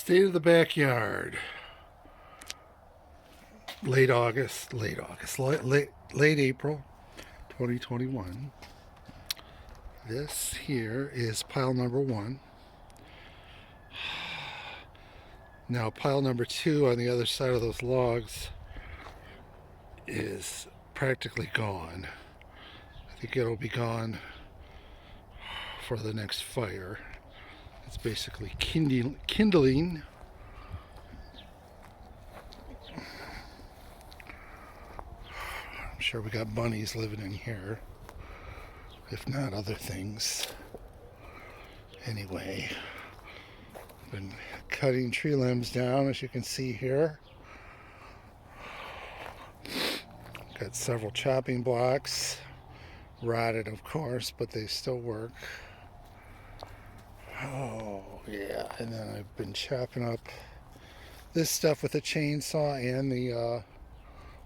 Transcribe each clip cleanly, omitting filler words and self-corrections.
State of the backyard. Late April 2021. This here is pile number 1. Now pile number 2 on the other side of those logs is practically gone. I think it'll be gone for the next fire. It's basically kindling. I'm sure we got bunnies living in here, if not other things. Anyway, been cutting tree limbs down, as you can see here. Got several chopping blocks, rotted of course, but they still work. Oh yeah, and then I've been chopping up this stuff with a chainsaw and the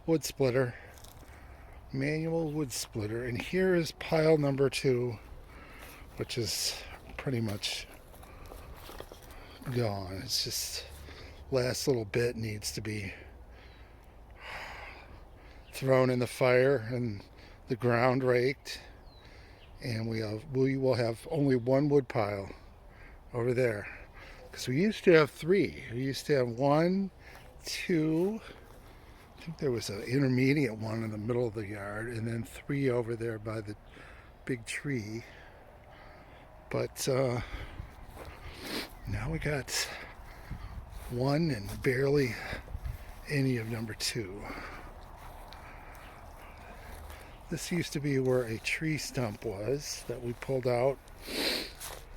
wood splitter, manual wood splitter. And here is pile number 2, which is pretty much gone. It's just last little bit needs to be thrown in the fire and the ground raked, and we will have only one wood pile over there, because we used to have 3. We used to have 1, 2, I think there was an intermediate one in the middle of the yard, and then 3 over there by the big tree. But now we got 1 and barely any of number 2. This used to be where a tree stump was that we pulled out,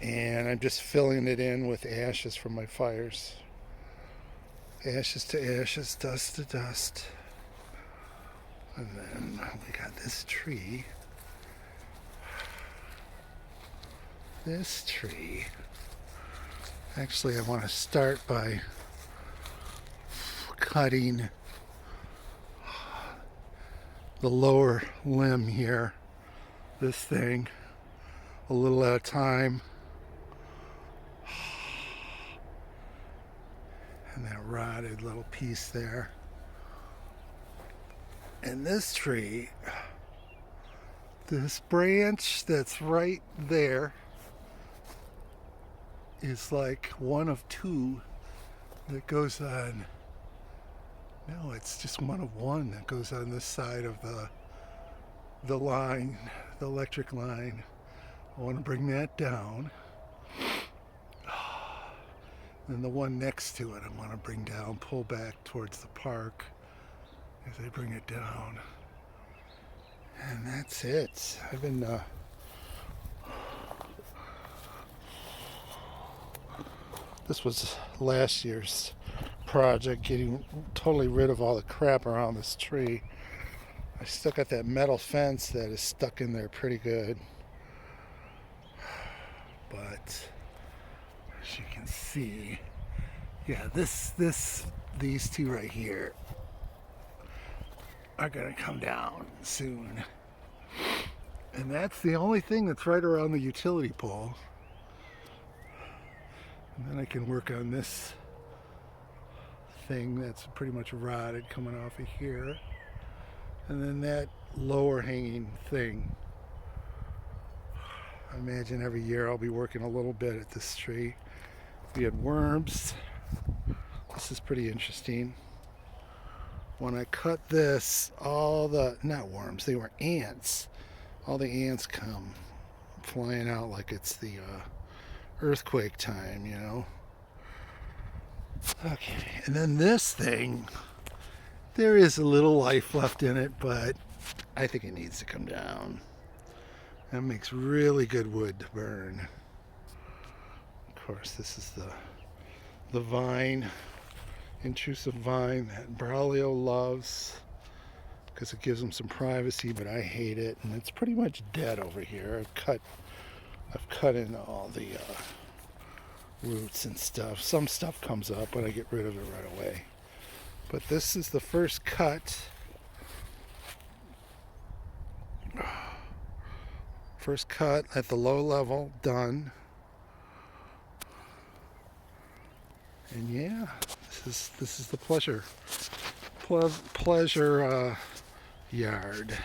and I'm just filling it in with ashes from my fires. Ashes to ashes, dust to dust. And then we got this tree. This tree. Actually, I want to start by cutting the lower limb here, this thing, a little at a time. And that rotted little piece there. And this tree, this branch that's right there, is like one of 2 that goes on. No, it's just one of 1 that goes on this side of the line, the electric line. I want to bring that down. And the one next to it I want to bring down, pull back towards the park as I bring it down. And that's it. I've been this was last year's project, getting totally rid of all the crap around this tree. I still got that metal fence that is stuck in there pretty good. But as you can see, yeah, these 2 right here are gonna come down soon. And that's the only thing that's right around the utility pole. And then I can work on this thing that's pretty much rotted coming off of here. And then that lower hanging thing. I imagine every year I'll be working a little bit at this tree. We had worms. This is pretty interesting. When I cut this, not worms, they were ants. All the ants come flying out like it's the earthquake time, you know. Okay, and then this thing, there is a little life left in it, but I think it needs to come down. That makes really good wood to burn. Of course, this is the vine, intrusive vine that Braulio loves, because it gives him some privacy, but I hate it, and it's pretty much dead over here. I've cut in all the roots and stuff. Some stuff comes up, but I get rid of it right away. But this is the first cut. First cut at the low level done. And yeah, this is the pleasure yard.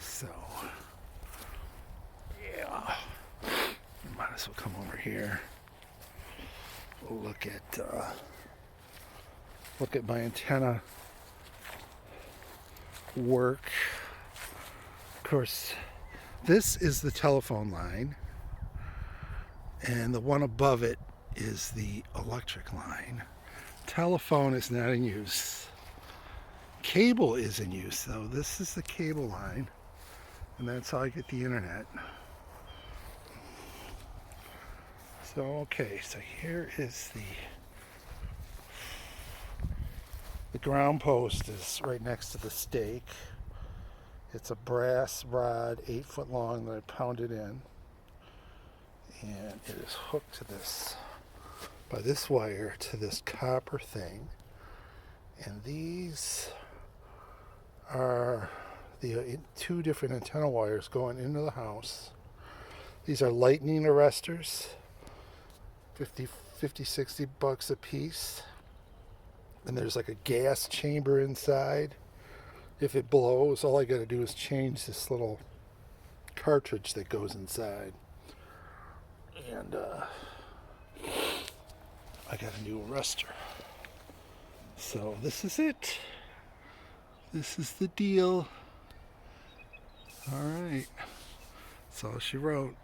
So yeah, might as well come over here. Look at my antenna work. Of course, this is the telephone line, and the one above it is the electric line. Telephone is not in use. Cable is in use though. This is the cable line, and that's how I get the internet. So okay, so here is the ground post is right next to the stake. It's a brass rod, 8 foot long, that I pounded in, and it is hooked to this by this wire to this copper thing. And these are the 2 different antenna wires going into the house. These are lightning arresters, 60 bucks a piece. And there's like a gas chamber inside. If it blows, all I got to do is change this little cartridge that goes inside. And I got a new arrestor. So this is it. This is the deal. All right. That's all she wrote.